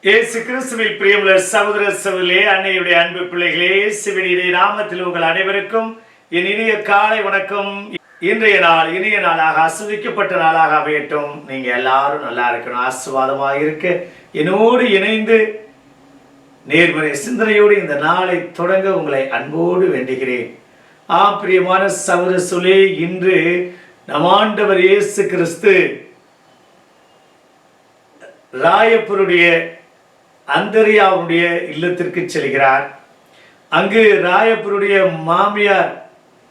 இயேசு கிறிஸ்துவில் பிரியமுள்ள சகோதர சகோதரிகளே, அன்னையுடைய அன்பு பிள்ளைகளே, இயேசுவின் நாமத்தில் உங்கள் அனைவருக்கும் என் இனிய காலை வணக்கம். இன்றைய நாள் இனிய நாளாக ஆசீர்வதிக்கப்பட்ட நாளாக அமையட்டும். நீங்க எல்லாரும் நல்லா இருக்கணும், ஆசீர்வாதமாக இருக்க என்னோடு இணைந்து நேர்மறை சிந்தனையோடு இந்த நாளை தொடங்க உங்களை அன்போடு வேண்டுகிறேன். பிரியமான சகோதர சகோதரிகளே, இன்று நம் ஆண்டவர் இயேசு கிறிஸ்து ராயப்பருடைய அந்தரியாவுடைய இல்லத்திற்கு செல்கிறார். அங்கு ராயப்பருடைய மாமியார்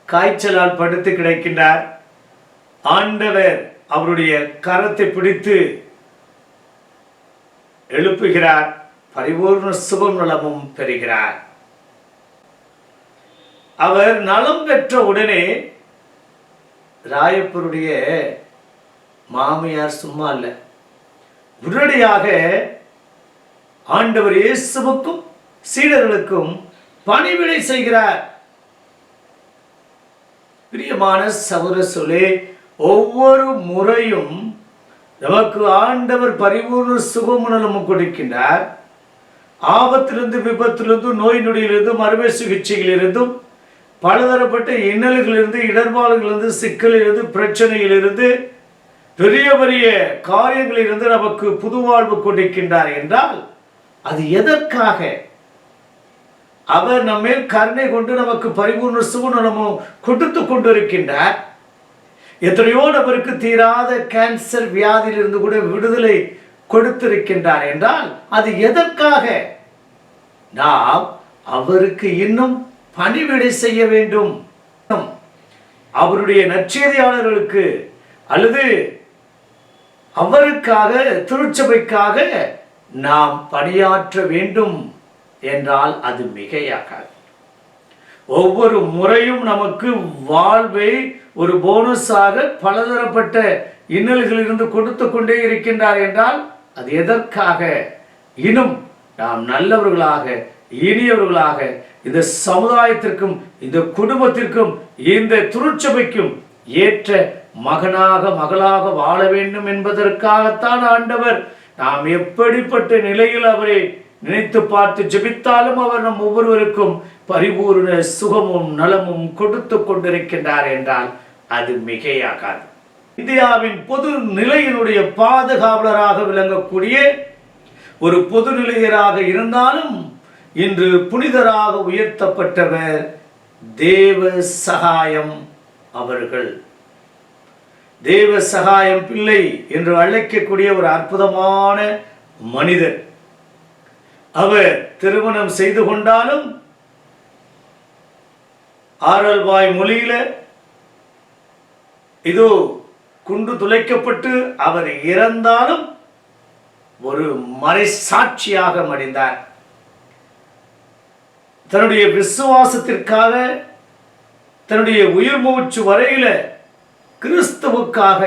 காய்ச்சலால் படுத்து கிடக்கின்றார். ஆண்டவர் அவருடைய கரத்தை பிடித்து எழுப்புகிறார். பரிபூர்ண சுகம் நலமும் பெறுகிறார். அவர் நலம் பெற்ற உடனே ராயப்பருடைய மாமியார் சும்மா இல்லை, உடனடியாக ஆண்டவர் இயேசுவுக்கும் சீடர்களுக்கும் பணிவிடை செய்கிறார். பிரியமான சகோதர சகோதரிகளே, ஒவ்வொரு முறையும் நமக்கு ஆண்டவர் பரிபூர்ண சுகமும் கொடுக்கின்றார். ஆபத்திலிருந்து, விபத்திலிருந்து, நோய் நொடியிலிருந்து, மருமை சிகிச்சைகளிலிருந்தும், பலதரப்பட்ட இன்னல்களிலிருந்து, இடர்பாடுகளிலிருந்து, சிக்கலிலிருந்து, பிரச்சனையிலிருந்து, பெரிய பெரிய காரியங்களிலிருந்து நமக்கு புது வாழ்வு கொடுக்கின்றார் என்றால் அது எதற்காக? அவர் நம்மேல் கருணை கொண்டு நமக்கு பரிபூர்ண சுகநலமும் கொடுத்து கொண்டிருக்கின்றார். எத்தனையோ நபருக்கு தீராத கேன்சர் வியாதியிலிருந்து கூட விடுதலை கொடுத்திருக்கின்றார் என்றால் அது எதற்காக? நாம் அவருக்கு இன்னும் பணிவிடை செய்ய வேண்டும். அவருடைய நற்செய்தியாளர்களுக்கு அல்லது அவருக்காக, திருச்சபைக்காக நாம் பணியாற்ற வேண்டும் என்றால் அது மிகையாகாது. ஒவ்வொரு முறையும் நமக்கு வாழ்வை ஒரு போனஸாக பலதரப்பட்ட இன்னல்களிலிருந்து கொடுத்து கொண்டே இருக்கின்றார் என்றால் அது எதற்காக? இன்னும் நாம் நல்லவர்களாக, இனியவர்களாக இந்த சமுதாயத்திற்கும், இந்த குடும்பத்திற்கும், இந்த திருச்சபைக்கும் ஏற்ற மகனாக, மகளாக வாழ வேண்டும் என்பதற்காகத்தான் ஆண்டவர் நாம் எப்படிப்பட்ட நிலையில் அவரை நினைத்து பார்த்து ஜெபித்தாலும் அவர் நம் ஒவ்வொருவருக்கும் பரிபூர்ண சுகமும் நலமும் கொடுத்து கொண்டிருக்கின்றார் என்றால் அது மிகையாகாது. இந்தியாவின் பொது நிலையினுடைய பாதுகாவலராக விளங்கக்கூடிய ஒரு பொது நிலையராக இருந்தாலும் இன்று புனிதராக உயர்த்தப்பட்டவர் தேவ சகாயம் அவர்கள். தேவ சகாயம் பிள்ளை என்று அழைக்கக்கூடிய ஒரு அற்புதமான மனிதர். அவர் திருமணம் செய்து கொண்டாலும் ஆரல்வாய் மொழியில இதோ குண்டு துளைக்கப்பட்டு அவர் இறந்தாலும் ஒரு மறைசாட்சியாக மடிந்தார். தன்னுடைய விசுவாசத்திற்காக, தன்னுடைய உயிர் மூச்சு வரையில கிறிஸ்துவுக்காக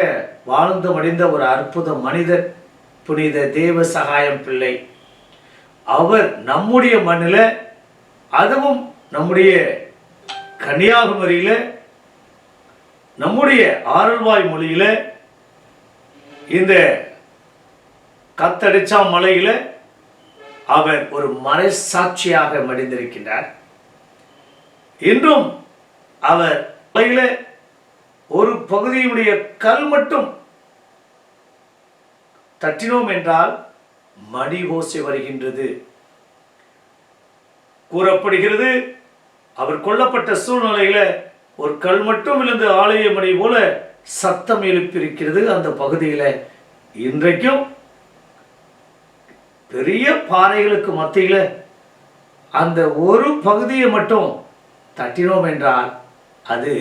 வாழ்ந்து மடிந்த ஒரு அற்புத மனிதர் புனித தேவ சகாயம் பிள்ளை. அவர் நம்முடைய மண்ணில், அதுவும் நம்முடைய கன்னியாகுமரியில, நம்முடைய ஆரல்வாய் மொழியில, இந்த கத்தடிச்சா மலையில அவர் ஒரு மறைசாட்சியாக மடிந்திருக்கின்றார். இன்றும் அவர் மலையில ஒரு பகுதியுடைய கல் மட்டும் தட்டினோம் என்றால் மணி ஓசை வருகின்றது. கூறப்படுகிறது, அவர் கொல்லப்பட்ட சூழ்நிலையில ஒரு கல் மட்டும் விழுந்து ஆலய மணி போல சத்தம் எழுப்பியிருக்கிறது அந்த பகுதியில. இன்றைக்கும் பெரிய பாறைகளுக்கு மத்தியில அந்த ஒரு பகுதியை மட்டும் தட்டினோம் என்றால் அது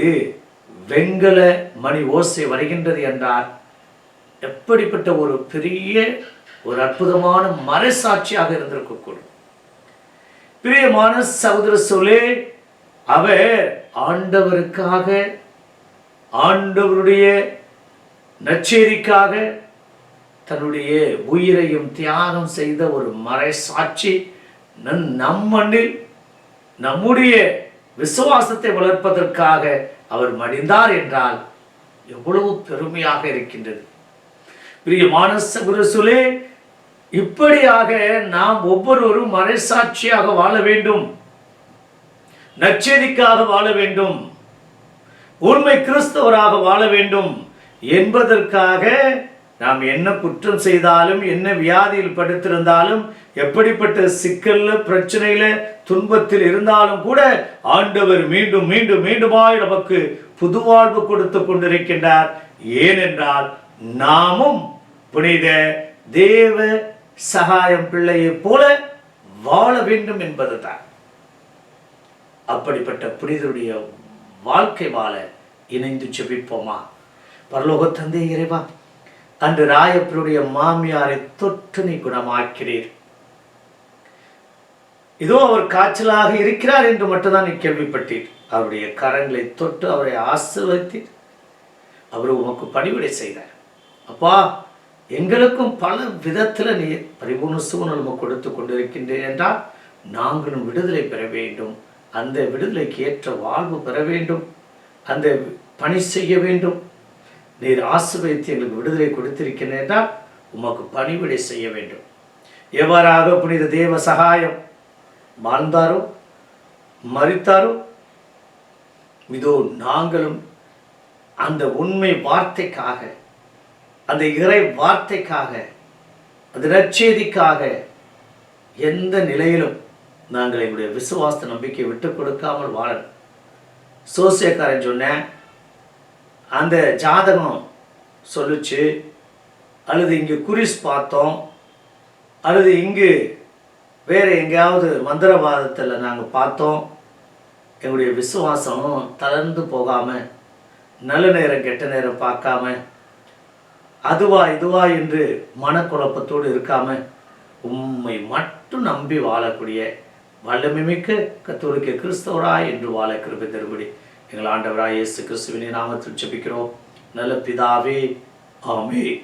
வெங்கல மணி ஓசை வருகின்றது என்றால் எப்படிப்பட்ட ஒரு பெரிய ஒரு அற்புதமான மறைசாட்சியாக இருந்திருக்கக்கூடும். பிரியமான சகோதர சகோதரிகளே, அவர் ஆண்டவருக்காக, ஆண்டவருடைய நற்செய்திக்காக தன்னுடைய உயிரையும் தியாகம் செய்த ஒரு மறைசாட்சி. நம் மண்ணில் நம்முடைய விசுவாசத்தை வளர்ப்பதற்காக அவர் மடிந்தார் என்றால் எவ்வளவு பெருமையாக இருக்கின்றது. பிரியமான சகோதர சகோதரிகளே, இப்படியாக நாம் ஒவ்வொருவரும் மறைசாட்சியாக வாழ வேண்டும், நற்செய்திக்காக வாழ வேண்டும், உண்மை கிறிஸ்தவராக வாழ வேண்டும் என்பதற்காக நாம் என்ன குற்றம் செய்தாலும், என்ன வியாதியில் படுத்திருந்தாலும், எப்படிப்பட்ட சிக்கல்ல, பிரச்சனையில, துன்பத்தில் இருந்தாலும் கூட ஆண்டவர் மீண்டும் மீண்டும் மீண்டுமாய் நமக்கு புதுவாழ்வு கொடுத்து கொண்டிருக்கின்றார். ஏனென்றால் நாமும் புனித தேவ சகாயம் பிள்ளையை போல வாழ வேண்டும் என்பதுதான். அப்படிப்பட்ட புனிதருடைய வாழ்க்கை வாழ இணைந்து செபிப்போமா? பரலோக தந்தை இறைவா, அன்று ராயப்பருடைய மாமியாரை தொட்டு நீ குணமாக்கிறீர். இதோ அவர் காய்ச்சலாக இருக்கிறார் என்று மட்டும்தான் நீ கேள்விப்பட்டீர். அவருடைய கரங்களை தொட்டு அவரை ஆசீர்வதித்தீர். அவர் உமக்கு பணிவிடை செய்தார். அப்பா, எங்களுக்கும் பல விதத்தில் நீ பரிபூர்ண சூழ்நிலை நமக்கு கொடுத்து கொண்டிருக்கின்றேன் என்றால் நாங்களும் விடுதலை பெற வேண்டும், அந்த விடுதலைக்கு ஏற்ற வாழ்வு பெற வேண்டும், அந்த பணி செய்ய வேண்டும். நீர் ஆசீர்வதித்து எங்களுக்கு விடுதலை கொடுத்திருக்கிறேன் என்றால் உமக்கு பணிவிடை செய்ய வேண்டும். எவ்வாறாக புனித தேவ சகாயம் வாழ்ந்தாரோ மரித்தாரோ, இதோ நாங்களும் அந்த உண்மை வார்த்தைக்காக, அந்த இறை வார்த்தைக்காக, அந்த நற்செய்திக்காக எந்த நிலையிலும் நாங்கள் எங்களுடைய விசுவாச நம்பிக்கை விட்டு கொடுக்காமல் வாழணும். சோசியக்காரன் சொன்னேன், அந்த ஜாதகம் சொல்லிச்சு, அல்லது இங்கு குறிஸ் பார்த்தோம், அல்லது இங்கு வேறு எங்கேயாவது மந்திரவாதத்தில் நாங்கள் பார்த்தோம், எங்களுடைய விசுவாசம் தளர்ந்து போகாமல், நல்ல நேரம் கெட்ட நேரம் பார்க்காம, அதுவா இதுவா என்று மனக்குழப்பத்தோடு இருக்காம, உம்மை மட்டும் நம்பி வாழக்கூடிய வல்லமை மிக்க கத்தோலிக்க கிறிஸ்தவராய் என்று வாழ கிருபை தரும்படி எங்கள் ஆண்டவராய் இயேசு கிறிஸ்துவின் நாமத்தில் ஜெபிக்கிறோம் நல்ல பிதாவே. ஆமென்.